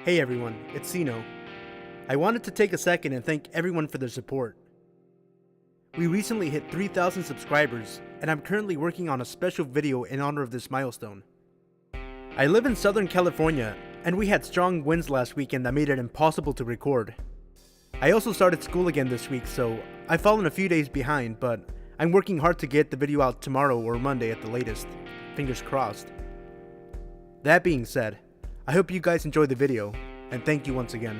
Hey everyone, it's Sino. I wanted to take a second and thank everyone for their support. We recently hit 3,000 subscribers, and I'm currently working on a special video in honor of this milestone. I live in Southern California, and we had strong winds last weekend that made it impossible to record. I also started school again this week, so I've fallen a few days behind, but I'm working hard to get the video out tomorrow or Monday at the latest. Fingers crossed. That being said, I hope you guys enjoy the video, and thank you once again.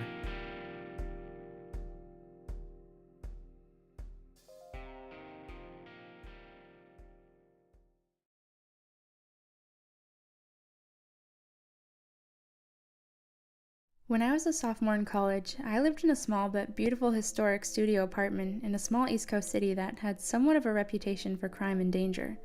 When I was a sophomore in college, I lived in a small but beautiful historic studio apartment in a small East Coast city that had somewhat of a reputation for crime and danger.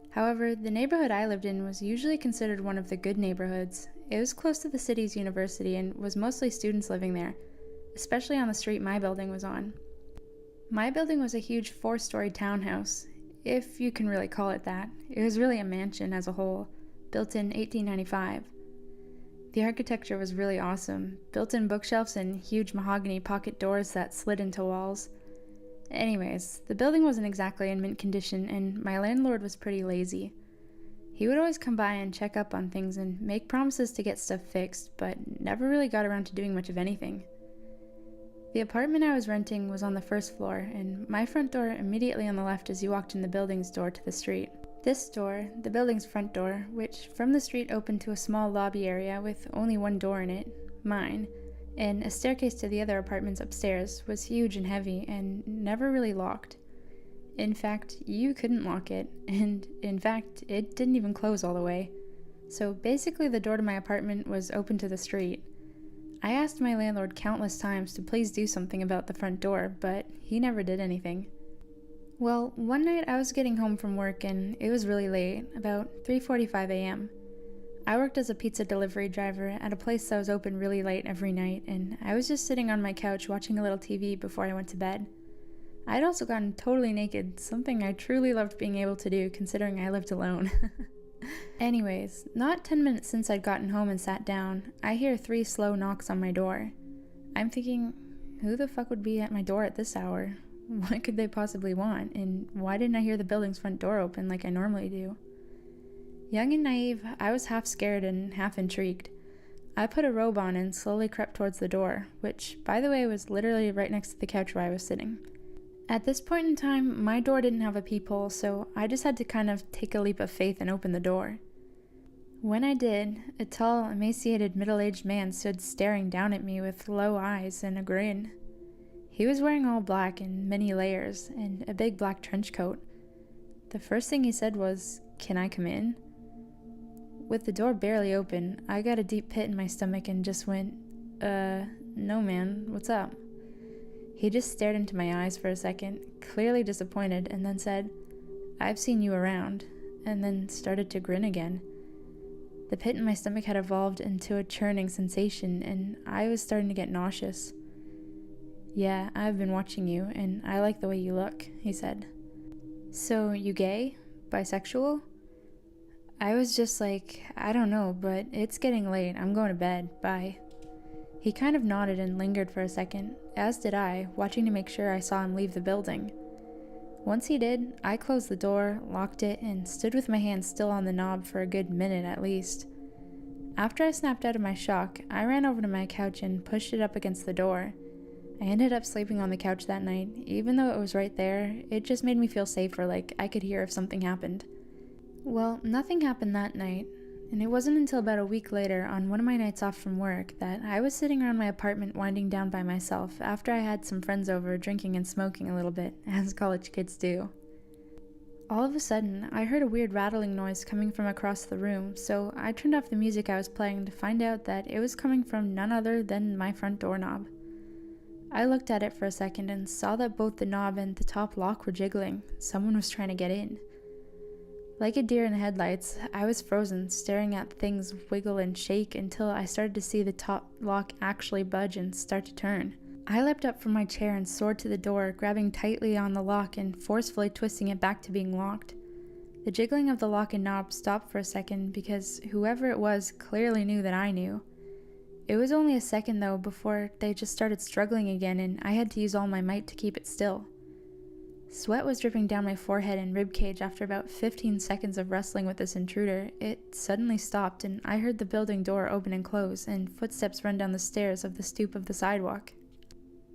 However, the neighborhood I lived in was usually considered one of the good neighborhoods. It was close to the city's university and was mostly students living there, especially on the street my building was on. My building was a huge 4-story townhouse, if you can really call it that. It was really a mansion as a whole, built in 1895. The architecture was really awesome, built-in bookshelves and huge mahogany pocket doors that slid into walls. Anyways, the building wasn't exactly in mint condition, and my landlord was pretty lazy. He would always come by and check up on things and make promises to get stuff fixed, but never really got around to doing much of anything. The apartment I was renting was on the first floor, and my front door immediately on the left as you walked in the building's door to the street. This door, the building's front door, which from the street opened to a small lobby area with only one door in it, mine, and a staircase to the other apartments upstairs, was huge and heavy and never really locked. In fact, you couldn't lock it, and in fact, it didn't even close all the way. So basically the door to my apartment was open to the street. I asked my landlord countless times to please do something about the front door, but he never did anything. Well, one night I was getting home from work and it was really late, about 3:45 a.m. I worked as a pizza delivery driver at a place that was open really late every night, and I was just sitting on my couch watching a little TV before I went to bed. I'd also gotten totally naked, something I truly loved being able to do considering I lived alone. Anyways, not 10 minutes since I'd gotten home and sat down, I hear 3 slow knocks on my door. I'm thinking, who the fuck would be at my door at this hour? What could they possibly want, and why didn't I hear the building's front door open like I normally do? Young and naive, I was half scared and half intrigued. I put a robe on and slowly crept towards the door, which, by the way, was literally right next to the couch where I was sitting. At this point in time, my door didn't have a peephole, so I just had to kind of take a leap of faith and open the door. When I did, a tall, emaciated, middle-aged man stood staring down at me with low eyes and a grin. He was wearing all black in many layers, and a big black trench coat. The first thing he said was, "Can I come in?" With the door barely open, I got a deep pit in my stomach and just went, no man, what's up?" He just stared into my eyes for a second, clearly disappointed, and then said, "I've seen you around," and then started to grin again. The pit in my stomach had evolved into a churning sensation, and I was starting to get nauseous. "Yeah, I've been watching you, and I like the way you look," he said. "So, you gay? Bisexual?" I was just like, "I don't know, but it's getting late. I'm going to bed. Bye." He kind of nodded and lingered for a second, as did I, watching to make sure I saw him leave the building. Once he did, I closed the door, locked it, and stood with my hand still on the knob for a good minute at least. After I snapped out of my shock, I ran over to my couch and pushed it up against the door. I ended up sleeping on the couch that night. Even though it was right there, it just made me feel safer, like I could hear if something happened. Well, nothing happened that night, and it wasn't until about a week later, on one of my nights off from work, that I was sitting around my apartment winding down by myself after I had some friends over drinking and smoking a little bit, as college kids do. All of a sudden, I heard a weird rattling noise coming from across the room, so I turned off the music I was playing to find out that it was coming from none other than my front doorknob. I looked at it for a second and saw that both the knob and the top lock were jiggling. Someone was trying to get in. Like a deer in the headlights, I was frozen, staring at things wiggle and shake until I started to see the top lock actually budge and start to turn. I leapt up from my chair and soared to the door, grabbing tightly on the lock and forcefully twisting it back to being locked. The jiggling of the lock and knob stopped for a second because whoever it was clearly knew that I knew. It was only a second though before they just started struggling again and I had to use all my might to keep it still. Sweat was dripping down my forehead and ribcage after about 15 seconds of wrestling with this intruder. It suddenly stopped and I heard the building door open and close and footsteps run down the stairs of the stoop of the sidewalk.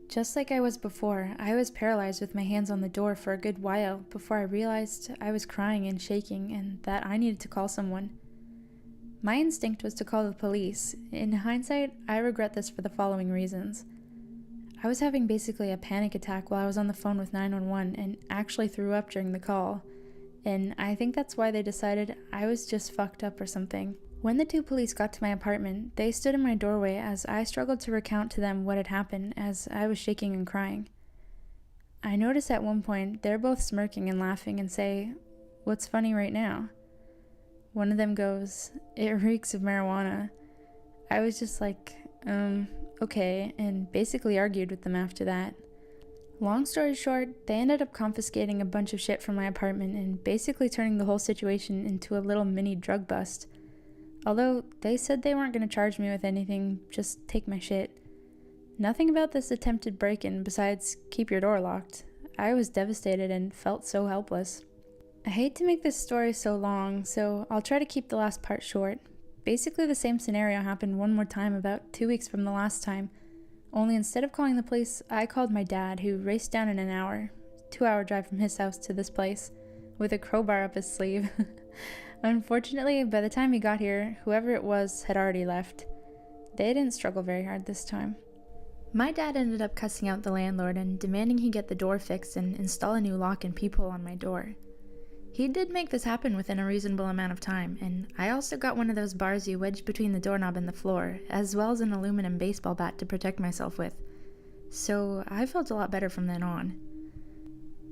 Just like I was before, I was paralyzed with my hands on the door for a good while before I realized I was crying and shaking and that I needed to call someone. My instinct was to call the police. In hindsight, I regret this for the following reasons. I was having basically a panic attack while I was on the phone with 911 and actually threw up during the call. And I think that's why they decided I was just fucked up or something. When the two police got to my apartment, they stood in my doorway as I struggled to recount to them what had happened as I was shaking and crying. I noticed at one point they're both smirking and laughing and say, "What's funny right now?" One of them goes, "It reeks of marijuana." I was just like, okay, and basically argued with them after that. Long story short, they ended up confiscating a bunch of shit from my apartment and basically turning the whole situation into a little mini drug bust. Although they said they weren't going to charge me with anything, just take my shit. Nothing about this attempted break-in besides keep your door locked. I was devastated and felt so helpless. I hate to make this story so long, so I'll try to keep the last part short. Basically the same scenario happened one more time about 2 weeks from the last time, only instead of calling the police, I called my dad, who raced down in an hour, 2-hour drive from his house to this place, with a crowbar up his sleeve. Unfortunately, by the time he got here, whoever it was had already left. They didn't struggle very hard this time. My dad ended up cussing out the landlord and demanding he get the door fixed and install a new lock and peephole on my door. He did make this happen within a reasonable amount of time, and I also got one of those bars you wedge between the doorknob and the floor, as well as an aluminum baseball bat to protect myself with. So I felt a lot better from then on.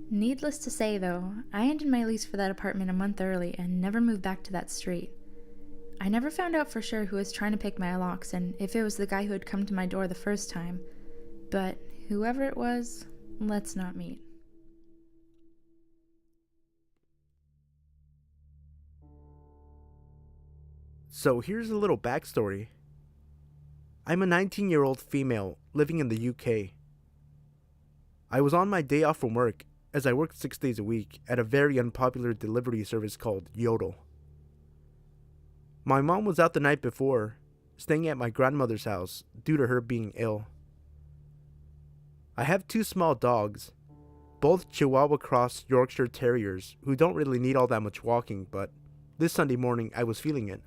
Needless to say though, I ended my lease for that apartment a month early and never moved back to that street. I never found out for sure who was trying to pick my locks and if it was the guy who had come to my door the first time, but whoever it was, let's not meet. So here's a little backstory. I'm a 19-year-old female living in the UK. I was on my day off from work, as I worked 6 days a week at a very unpopular delivery service called Yodel. My mom was out the night before, staying at my grandmother's house due to her being ill. I have 2 small dogs, both Chihuahua Cross Yorkshire Terriers who don't really need all that much walking, but this Sunday morning I was feeling it.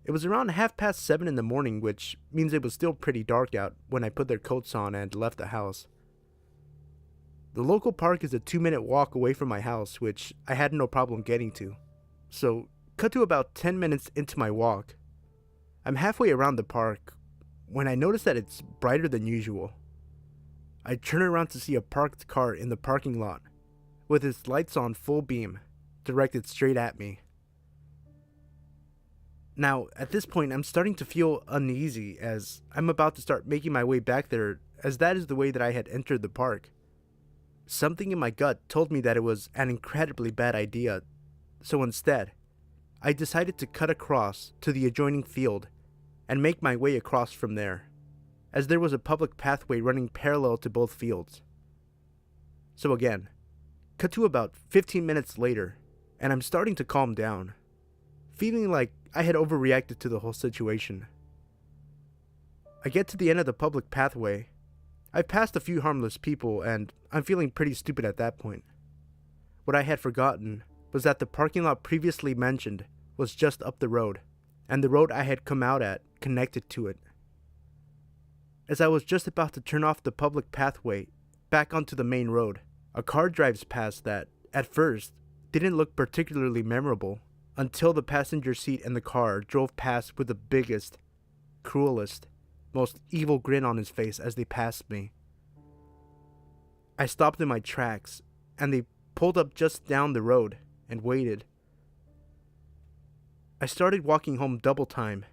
It was around 7:30 in the morning, which means it was still pretty dark out when I put their coats on and left the house. The local park is a 2-minute walk away from my house, which I had no problem getting to. So, cut to about 10 minutes into my walk. I'm halfway around the park when I notice that it's brighter than usual. I turn around to see a parked car in the parking lot, with its lights on full beam, directed straight at me. Now, at this point, I'm starting to feel uneasy as I'm about to start making my way back there, as that is the way that I had entered the park. Something in my gut told me that it was an incredibly bad idea, so instead, I decided to cut across to the adjoining field and make my way across from there, as there was a public pathway running parallel to both fields. So again, cut to about 15 minutes later, and I'm starting to calm down, feeling like I had overreacted to the whole situation. I get to the end of the public pathway. I've passed a few harmless people and I'm feeling pretty stupid at that point. What I had forgotten was that the parking lot previously mentioned was just up the road, and the road I had come out at connected to it. As I was just about to turn off the public pathway back onto the main road, a car drives past that, at first, didn't look particularly memorable, until the passenger seat in the car drove past with the biggest, cruelest, most evil grin on his face as they passed me. I stopped in my tracks, and they pulled up just down the road and waited. I started walking home double time,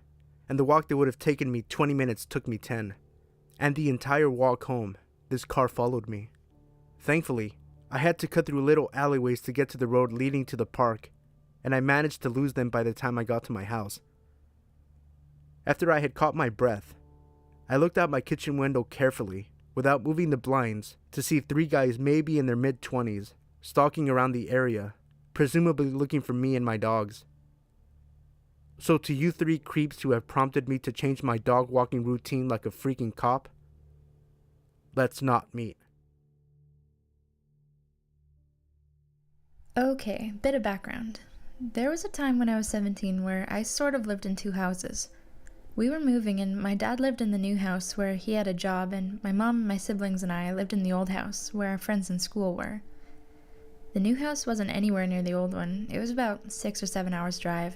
and the walk that would have taken me 20 minutes took me 10. And the entire walk home, this car followed me. Thankfully, I had to cut through little alleyways to get to the road leading to the park, and I managed to lose them by the time I got to my house. After I had caught my breath, I looked out my kitchen window carefully, without moving the blinds, to see 3 guys maybe in their mid-20s, stalking around the area, presumably looking for me and my dogs. So to you 3 creeps who have prompted me to change my dog walking routine like a freaking cop, let's not meet. Okay, bit of background. There was a time when I was 17 where I sort of lived in 2 houses. We were moving and my dad lived in the new house where he had a job, and my mom, my siblings, and I lived in the old house where our friends in school were. The new house wasn't anywhere near the old one. It was about 6 or 7 hours drive.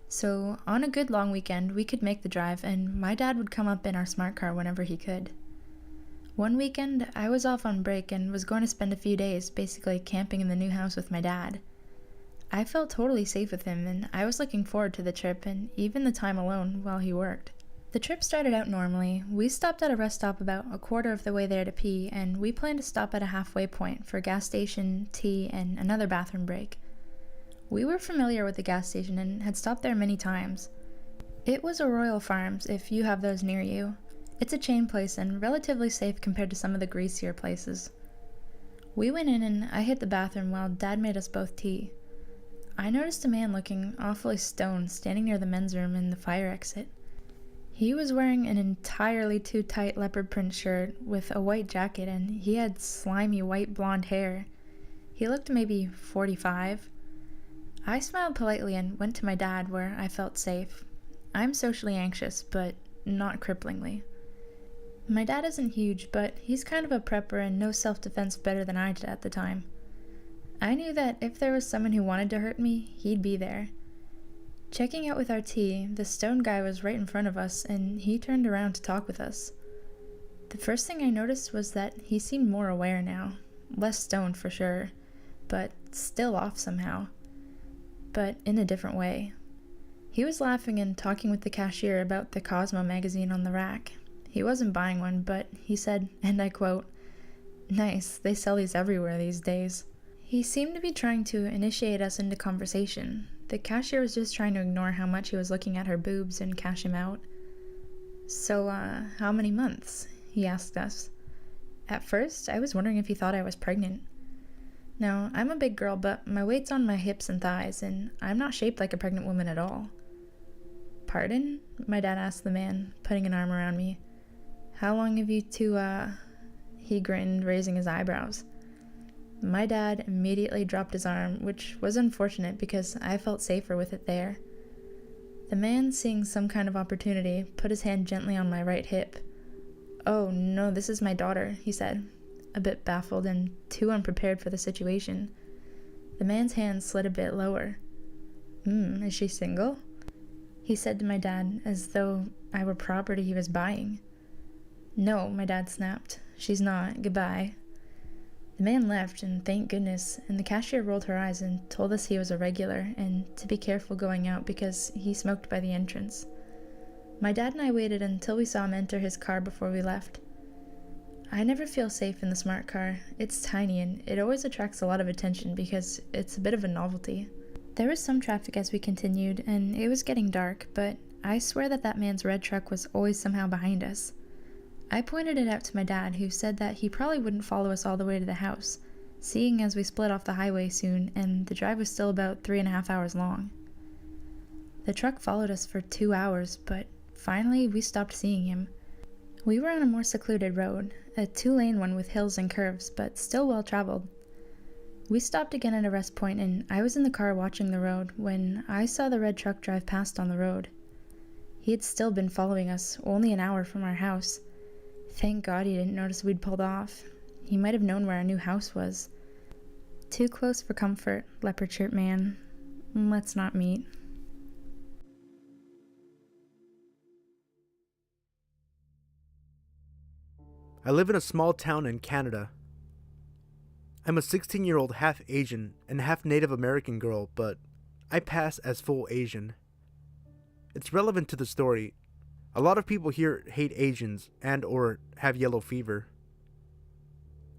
So on a good long weekend, we could make the drive, and my dad would come up in our smart car whenever he could. One weekend, I was off on break and was going to spend a few days basically camping in the new house with my dad. I felt totally safe with him, and I was looking forward to the trip and even the time alone while he worked. The trip started out normally. We stopped at a rest stop about a quarter of the way there to pee, and we planned to stop at a halfway point for a gas station, tea, and another bathroom break. We were familiar with the gas station and had stopped there many times. It was a Royal Farms, if you have those near you. It's a chain place and relatively safe compared to some of the greasier places. We went in and I hit the bathroom while Dad made us both tea. I noticed a man looking awfully stoned standing near the men's room in the fire exit. He was wearing an entirely too tight leopard print shirt with a white jacket, and he had slimy white blonde hair. He looked maybe 45. I smiled politely and went to my dad where I felt safe. I'm socially anxious, but not cripplingly. My dad isn't huge, but he's kind of a prepper and knows self-defense better than I did at the time. I knew that if there was someone who wanted to hurt me, he'd be there. Checking out with our tea, the stoned guy was right in front of us, and he turned around to talk with us. The first thing I noticed was that he seemed more aware now. Less stoned for sure, but still off somehow. But in a different way. He was laughing and talking with the cashier about the Cosmo magazine on the rack. He wasn't buying one, but he said, and I quote, "Nice, they sell these everywhere these days." He seemed to be trying to initiate us into conversation. The cashier was just trying to ignore how much he was looking at her boobs and cash him out. "So, how many months?" he asked us. At first, I was wondering if he thought I was pregnant. Now, I'm a big girl, but my weight's on my hips and thighs, and I'm not shaped like a pregnant woman at all. "Pardon?" my dad asked the man, putting an arm around me. "How long have you two, He grinned, raising his eyebrows. My dad immediately dropped his arm, which was unfortunate because I felt safer with it there. The man, seeing some kind of opportunity, put his hand gently on my right hip. "Oh, no, this is my daughter," he said, a bit baffled and too unprepared for the situation. The man's hand slid a bit lower. Is she single?" he said to my dad, as though I were property he was buying. "No," my dad snapped. "She's not. Goodbye." The man left, and thank goodness, and the cashier rolled her eyes and told us he was a regular, and to be careful going out because he smoked by the entrance. My dad and I waited until we saw him enter his car before we left. I never feel safe in the smart car. It's tiny, and it always attracts a lot of attention because it's a bit of a novelty. There was some traffic as we continued, and it was getting dark, but I swear that man's red truck was always somehow behind us. I pointed it out to my dad, who said that he probably wouldn't follow us all the way to the house, seeing as we split off the highway soon and the drive was still about 3.5 hours long. The truck followed us for 2 hours, but finally we stopped seeing him. We were on a more secluded road, a 2-lane one with hills and curves, but still well traveled. We stopped again at a rest point, and I was in the car watching the road when I saw the red truck drive past on the road. He had still been following us, only an hour from our house. Thank God he didn't notice we'd pulled off. He might have known where our new house was. Too close for comfort, leopard shirt man. Let's not meet. I live in a small town in Canada. I'm a 16-year-old half Asian and half Native American girl, but I pass as full Asian. It's relevant to the story. A lot of people here hate Asians and or have yellow fever.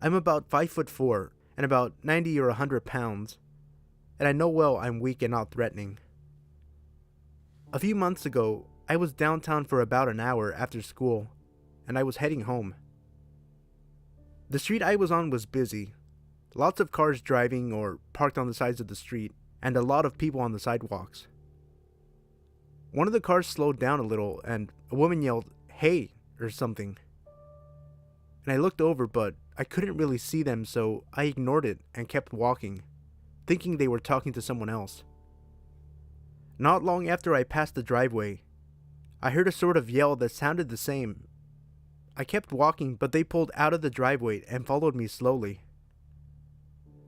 I'm about 5'4" and about 90 or 100 pounds, and I know well I'm weak and not threatening. A few months ago, I was downtown for about an hour after school, and I was heading home. The street I was on was busy. Lots of cars driving or parked on the sides of the street, and a lot of people on the sidewalks. One of the cars slowed down a little, and a woman yelled, "Hey," or something. And I looked over, but I couldn't really see them, so I ignored it and kept walking, thinking they were talking to someone else. Not long after I passed the driveway, I heard a sort of yell that sounded the same. I kept walking, but they pulled out of the driveway and followed me slowly.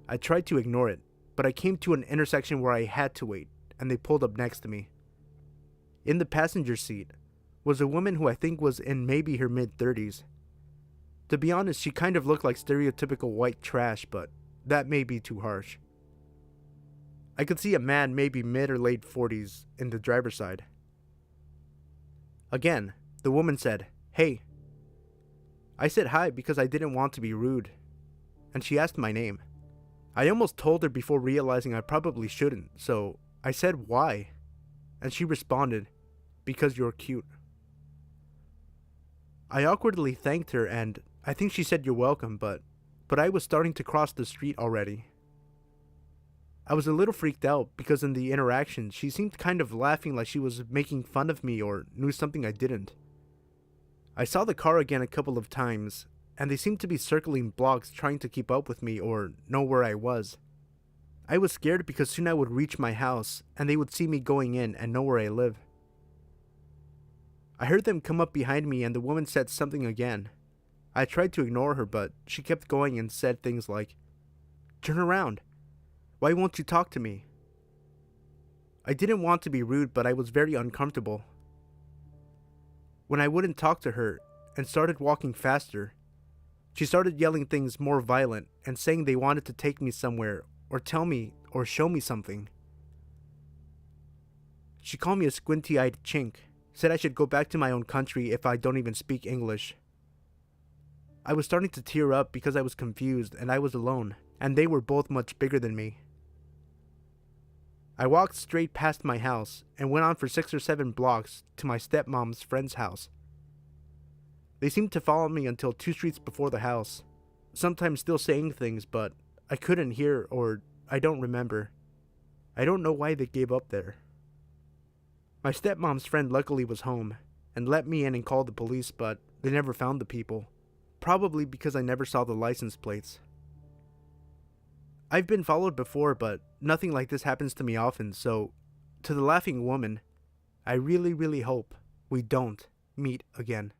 I tried to ignore it, but I came to an intersection where I had to wait, and they pulled up next to me. In the passenger seat was a woman who I think was in maybe her mid-30s. To be honest, she kind of looked like stereotypical white trash, but that may be too harsh. I could see a man maybe mid or late 40s in the driver's side. Again, the woman said, "Hey." I said hi because I didn't want to be rude, and she asked my name. I almost told her before realizing I probably shouldn't, so I said why, and she responded, "Because you're cute." I awkwardly thanked her, and I think she said you're welcome, but I was starting to cross the street already. I was a little freaked out because in the interaction she seemed kind of laughing like she was making fun of me or knew something I didn't. I saw the car again a couple of times, and they seemed to be circling blocks trying to keep up with me or know where I was. I was scared because soon I would reach my house and they would see me going in and know where I live. I heard them come up behind me and the woman said something again. I tried to ignore her, but she kept going and said things like, "Turn around. Why won't you talk to me?" I didn't want to be rude, but I was very uncomfortable. When I wouldn't talk to her and started walking faster, she started yelling things more violent and saying they wanted to take me somewhere or tell me or show me something. She called me a squinty-eyed chink, said I should go back to my own country if I don't even speak English. I was starting to tear up because I was confused and I was alone, and they were both much bigger than me. I walked straight past my house and went on for 6 or 7 blocks to my stepmom's friend's house. They seemed to follow me until 2 streets before the house, sometimes still saying things, but I couldn't hear or I don't remember. I don't know why they gave up there. My stepmom's friend luckily was home and let me in and called the police, but they never found the people, probably because I never saw the license plates. I've been followed before, but nothing like this happens to me often, so to the laughing woman, I really hope we don't meet again.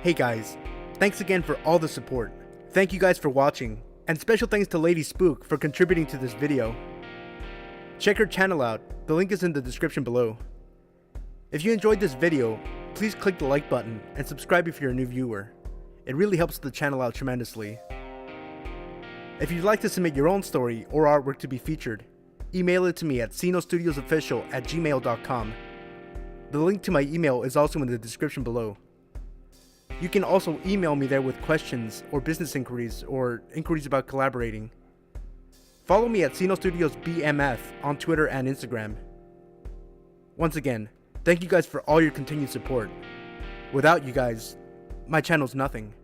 Hey guys, thanks again for all the support. Thank you guys for watching, and special thanks to Lady Spook for contributing to this video. Check her channel out, the link is in the description below. If you enjoyed this video, please click the like button and subscribe if you're a new viewer. It really helps the channel out tremendously. If you'd like to submit your own story or artwork to be featured, email it to me at sinostudiosofficial@gmail.com. The link to my email is also in the description below. You can also email me there with questions or business inquiries or inquiries about collaborating. Follow me at Sino Studios BMF on Twitter and Instagram. Once again, thank you guys for all your continued support. Without you guys, my channel's nothing.